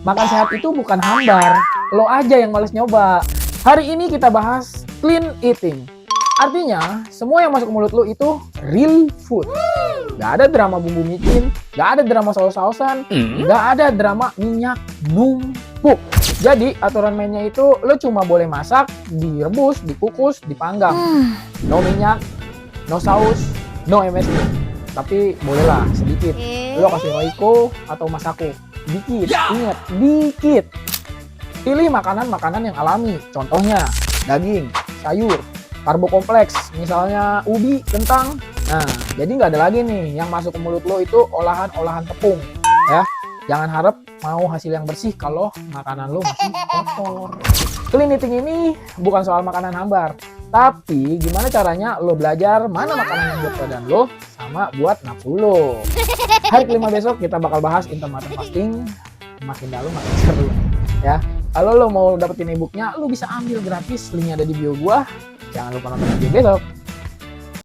Makan sehat itu bukan hambar, lo aja yang males nyoba. Hari ini kita bahas clean eating. Artinya, semua yang masuk ke mulut lo itu real food. Gak ada drama bumbu micin, gak ada drama saus-sausan, gak ada drama minyak numpuk. Jadi, aturan mainnya itu lo cuma boleh masak, direbus, dikukus, dipanggang. No minyak, no saus, no MSG. Tapi bolehlah sedikit. Lo kasih Royco atau Masako. Dikit, ingat, dikit. Pilih makanan-makanan yang alami. Contohnya, daging, sayur, karbo kompleks. Misalnya ubi, kentang. Nah, jadi nggak ada lagi nih yang masuk ke mulut lo itu olahan-olahan tepung. Ya, jangan harap mau hasil yang bersih kalau makanan lo masih kotor. Clean eating ini bukan soal makanan hambar. Tapi gimana caranya lo belajar mana makanan yang buat badan lo sama buat nafsu lo. Hari kelima besok kita bakal bahas intermittent fasting. Makin dalam makin seru ya. Kalau lo mau dapetin e-booknya, lo bisa ambil gratis. Linknya ada di bio gua. Jangan lupa nonton video besok.